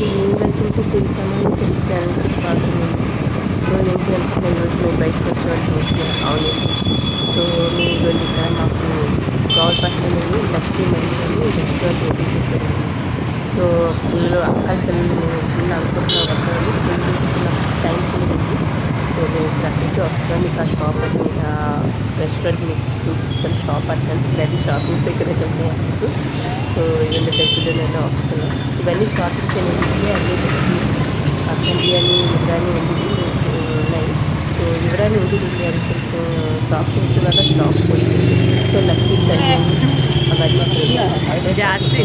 అందరికీ welcome to తెలిసాము ఛానల్కి స్వాగతం. సో ఏంటి అంటే నేను రోజు మేము బయటకు వచ్చేవాళ్ళు చూస్తున్నాం. అవును. సో మేము ఇవ్వండి ఇక్కడ మాకు గౌరపట్నంలోని లక్ష్మీ మందిని రెస్టారెంట్ ఓపెన్ చేశారు. సో పిల్లలు అక్కల పిల్లలు మేము అనుకుంటున్నాం వస్తామని. సో నాకు టైం తెలియదు. సో నేను ఇక్కడ అక్కడికి వస్తాను. మీకు ఆ షాప్ అని రెస్టారెంట్ మీకు చూపిస్తాను. షాప్ అంటే అది షాపింగ్ దగ్గర ఉంటుంది. సో ఇవన్నీ దగ్గరలోనే వస్తున్నాం. ఇవన్నీ షాపింగ్ అనేది అన్నీ అక్కడ బిర్యానీ బిర్యానీ ఉన్నాయి. సో ఇవరాని ఉంది కొంచెం షాపింగ్ వల్ల స్టాక్ పోయింది. సో లక్కీ అవన్నీ జాస్తి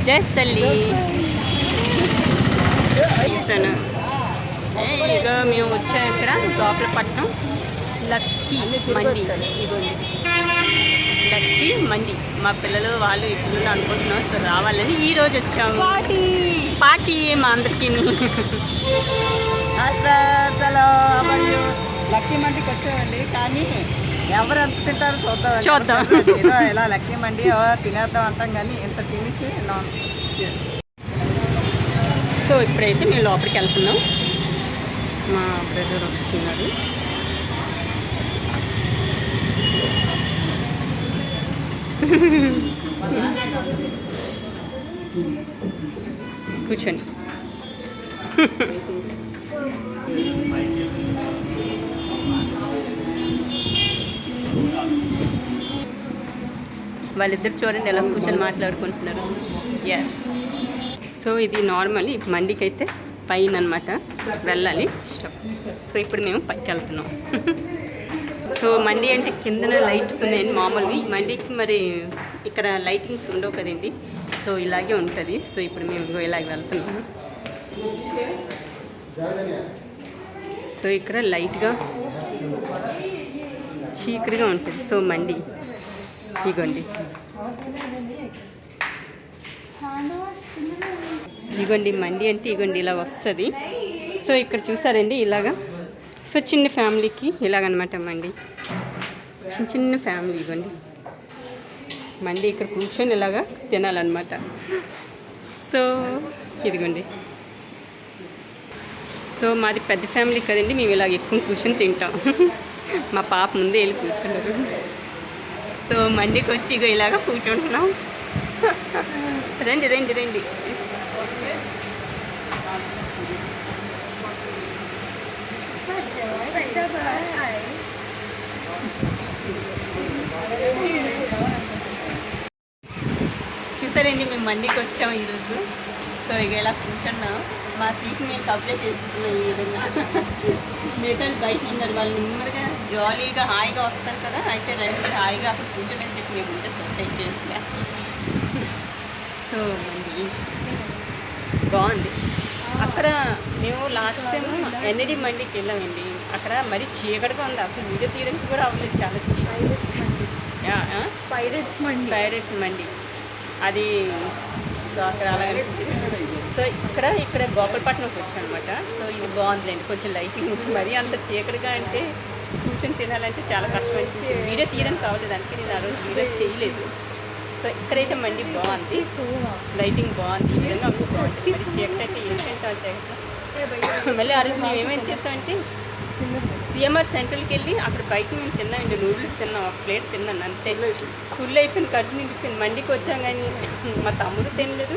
జస్ట్ తల్లి ఇక మేము వచ్చాం ఇక్కడ గోపాలపట్నం లక్కీ మండి. ఇవ్వండి లక్కీ మండి. మా పిల్లలు వాళ్ళు ఇప్పుడు అనుకుంటున్నాం. సో రావాలని ఈరోజు వచ్చాము. పార్టీ మా అందరికీ. లక్కీ మండికి వచ్చామండి. కానీ ఎవరు ఎంత తింటారో చూద్దాం. ఏదో ఇలా లక్కీ మండి తినేద్దాం అంటాం కానీ ఇంత తినేసి ఇలా. సో ఇప్పుడైతే మేము లోపలికి వెళ్తున్నాం. మా బ్రదర్ వస్తున్నారు. కూర్చోండి. వాళ్ళిద్దరు చూడండి ఎలా కూర్చొని మాట్లాడుకుంటున్నారు. ఎస్. సో ఇది నార్మల్ ఈ మండికి అయితే పైన అనమాట వెళ్ళాలి స్టాప్. సో ఇప్పుడు మేము పైకి వెళ్తున్నాం. సో మండి అంటే కిందన లైట్స్ ఉన్నాయండి మామూలుగా. ఈ మండికి మరి ఇక్కడ లైటింగ్స్ ఉండవు కదండి. సో ఇలాగే ఉంటుంది. సో ఇప్పుడు మేము ఇలాగే వెళ్తున్నాము. సో ఇక్కడ లైట్గా చీకటిగా ఉంటుంది. సో మండి ఇగోండి ఇగోండి మండి అంటే ఇగోండి ఇలా వస్తుంది. సో ఇక్కడ చూసారండి ఇలాగా. సో చిన్న ఫ్యామిలీకి ఇలాగనమాట మండి. చిన్న చిన్న ఫ్యామిలీ ఇవ్వండి మండి ఇక్కడ కూర్చొని ఇలాగా తినాలన్నమాట. సో ఇదిగోండి. సో మాది పెద్ద ఫ్యామిలీ కదండి. మేము ఇలాగ ఎక్కువ కూర్చొని తింటాం. మా పాప ముందే వెళ్ళి కూర్చున్నారు. సో మండికి వచ్చి ఇగో ఇలాగ కూర్చుంటున్నాం. రండి రండి రండి. చూసారండి మేము మండికి వచ్చాము ఈరోజు. సో ఇక ఇలా కూర్చున్నాం. మా సీట్ మేము అప్లై చేసుకున్నాం ఈ విధంగా. మిగతా బయట ఉన్నారు. వాళ్ళు నెమ్మదిగా జాలీగా హాయిగా వస్తారు కదా. అయితే రెండు హాయిగా అక్కడ కూర్చొని అని చెప్పి మేము ఉంటే సెట్ అయితే. సో మండి బాగుంది. అక్కడ మేము లాస్ట్ టైం ఎన్ఐడి మండికి వెళ్ళామండి. అక్కడ మరీ చీకటిగా ఉంది. అసలు వీడియో తీయడానికి కూడా అవ్వలేదు. చాలా పైరెట్స్ మండి అది. సో అక్కడ అలాగే. సో ఇక్కడ గోపాలపట్నంకి వచ్చాను అనమాట. సో ఇది బాగుందండి. కొంచెం లైటింగ్ మరీ అంత చీకటిగా అంటే కూర్చొని తినాలంటే చాలా కష్టమైంది. వీడియో తీయడానికి కావలేదు. అందుకే నేను ఆ రోజు వీడియో చేయలేదు. సో ఇక్కడైతే మండి బాగుంది. లైటింగ్ బాగుంది. ఈ విధంగా బాగుంది. మరి చీకటి అయితే ఏంటంటే అంతే. మళ్ళీ ఆ రోజు మేము ఏమైనా చేస్తామంటే సిఎంఆర్ సెంట్రల్కి వెళ్ళి అక్కడ బయట మేము తిన్నామండి. నూడిల్స్ తిన్నాం. ఒక ప్లేట్ తిన్నాను అంతే. ఫుల్ అయిపోయింది. కడుపు నిండిపోయింది. మండికి వచ్చాం కానీ మా తమ్ముడు తినలేదు,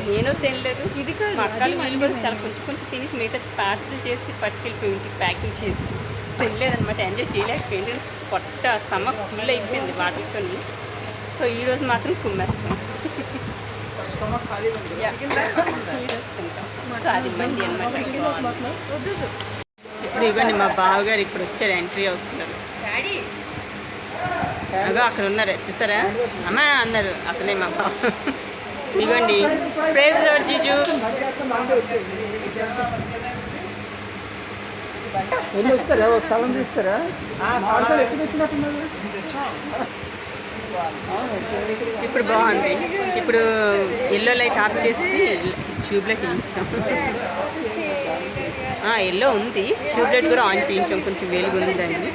నేను తినలేదు. ఇది మా అక్కలు మళ్ళీ కూడా చాలా కొంచెం కొంచెం తినేసి మిగతా పార్సల్ చేసి పట్టుకెళ్ళిపోయి ఇంటికి ప్యాకింగ్ చేసి తినలేదనమాట. ఎంజాయ్ చేయలేకపోయింది. పొట్ట స్టమక్ ఫుల్ అయిపోయింది వాటితో. సో ఈరోజు మాత్రం కుమ్మేస్తాం. సో అది మండి అనమాట. ఇప్పుడు ఇవ్వండి మా బావగారు ఇప్పుడు వచ్చారు. ఎంట్రీ అవుతున్నారు. అగో అక్కడ ఉన్నారు చూసారా అమ్మా అన్నారు. అతనే మా బావ. ఇవ్వండి ప్రైజ్ లార్డ్ జీజు. ఇప్పుడు బాగుంది. ఇప్పుడు ఎల్లో లైట్ ఆఫ్ చేసి ట్యూబ్లైట్ ఇచ్చాం. ఎల్లో ఉంది. ట్యూబ్ లైట్ కూడా ఆన్ చేయించాం, కొంచెం వెలుగు ఉందండి.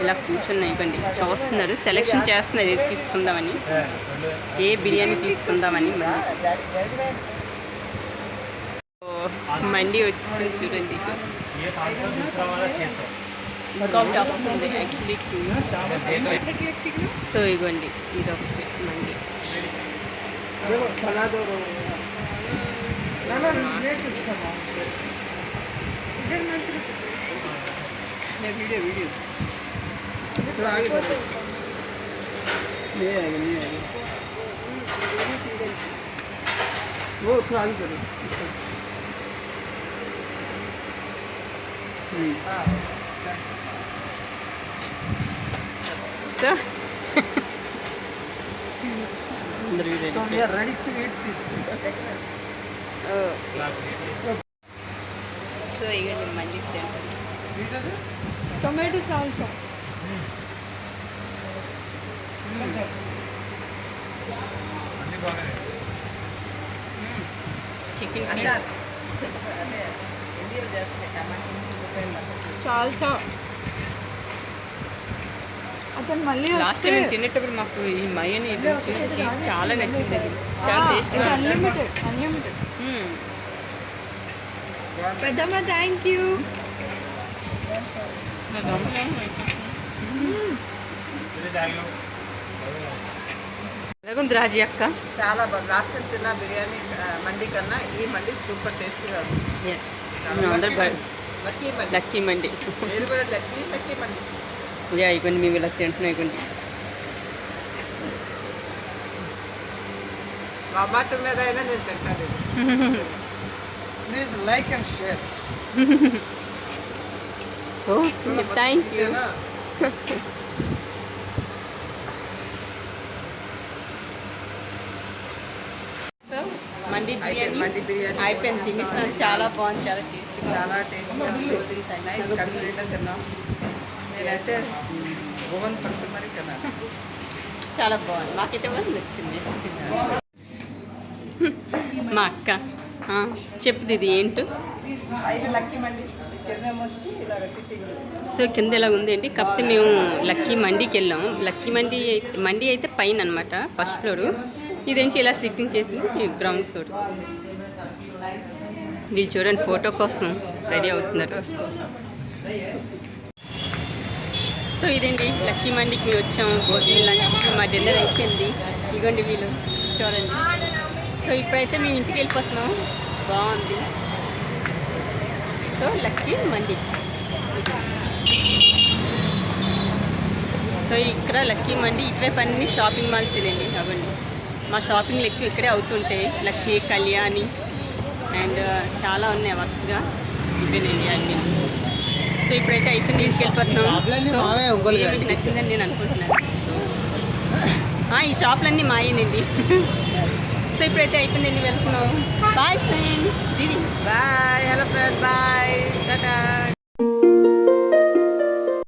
ఇలా కూర్చున్నాయి ఇవ్వండి, చూస్తున్నారు, సెలెక్షన్ చేస్తున్నారు ఏది తీసుకుందామని, ఏ బిర్యానీ తీసుకుందామని. మండి వచ్చేసింది చూడండి. ఇంకొకటి వస్తుంది యాక్చువల్లీ. సో ఇగోండి ఇది ఒకటి మండి. సో సో ఇక మంచి tomato salsa chicken piece salsa అతను మళ్ళీ లాస్ట్ టైం మేము తినేటప్పుడు మాకు ఈ మయోనీ ఇది చాలా నచ్చింది. అది చాలా టేస్టీగా అన్లిమిటెడ్ అన్లిమిటెడ్. పెద్దమ్మ థ్యాంక్ యూ. ఎలాగుంది రాజీ అక్క? చాలా బాగుంది. లాస్ట్ టైం తిన్న బిర్యానీ మండి కన్నా ఈ మండి సూపర్ టేస్ట్గా ఉంది. ఎస్ అందరు లక్కీ మండి. లక్కీ మండి. మీరు కూడా లక్కీ మండి. ఇవ్వండి మేము ఇలా తింటున్నాం. ఇవ్వండి మా మాట మీద అయినా నేను తింటాను. Please like and share. Okay thank you. So mandi biryani అయిపోయింది, తినిస్తాను. చాలా బాగుంది, చాలా టేస్టీగా. చాలా టేస్టీగా నైస్ కంప్లీట్గా తిన్నాం. నేనైతే ఓవెన్ పట్టు మరి తిన్నాను. చాలా బాగుంది, మాకైతే బాగా నచ్చింది. మా అక్క చెప్పుది ఇది ఏంటో. ఇది లక్కీ మండి. వచ్చి ఇలా సిట్టింగ్. సో కింద ఎలా ఉంది అండి, కాకపోతే మేము లక్కీ మండీకి వెళ్ళాం. లక్కీ మండీ అయితే పైన అనమాట, ఫస్ట్ ఫ్లోరు. ఇదేంటి ఇలా సిట్టింగ్ చేసింది గ్రౌండ్ ఫ్లోర్. వీళ్ళు చూడండి ఫోటో కోసం రెడీ అవుతున్నారు. సో ఇదండి లక్కీ మండీకి మేము వచ్చాము. భోజనం లంచ్ మా డిన్నర్ అయిపోయింది. ఇదిగోండి వీళ్ళు చూడండి. సో ఇప్పుడైతే మేము ఇంటికి వెళ్ళిపోతున్నాం. బాగుంది. So lucky mandi. సో ఇక్కడ లక్కీ మండీ ఇటువైపు అన్ని షాపింగ్ మాల్స్ ఏనండి. అవ్వండి మా షాపింగ్లు ఎక్కువ ఇక్కడే అవుతుంటాయి. లక్కీ, కళ్యాణి అండ్ చాలా ఉన్నాయి వరుసగా. ఇవేనండి అన్నీ. సో ఇప్పుడైతే అయిపోయింది, ఇంటికి వెళ్ళిపోతున్నాం. సో మీకు నచ్చిందని నేను అనుకుంటున్నాను. సో ఈ షాపులన్నీ మాయేనండి. సో ఇప్పుడైతే అయిపోయిందండి, వెళ్తున్నాం. Bye friend. దీది bye. Hello friend. Bye. Tata.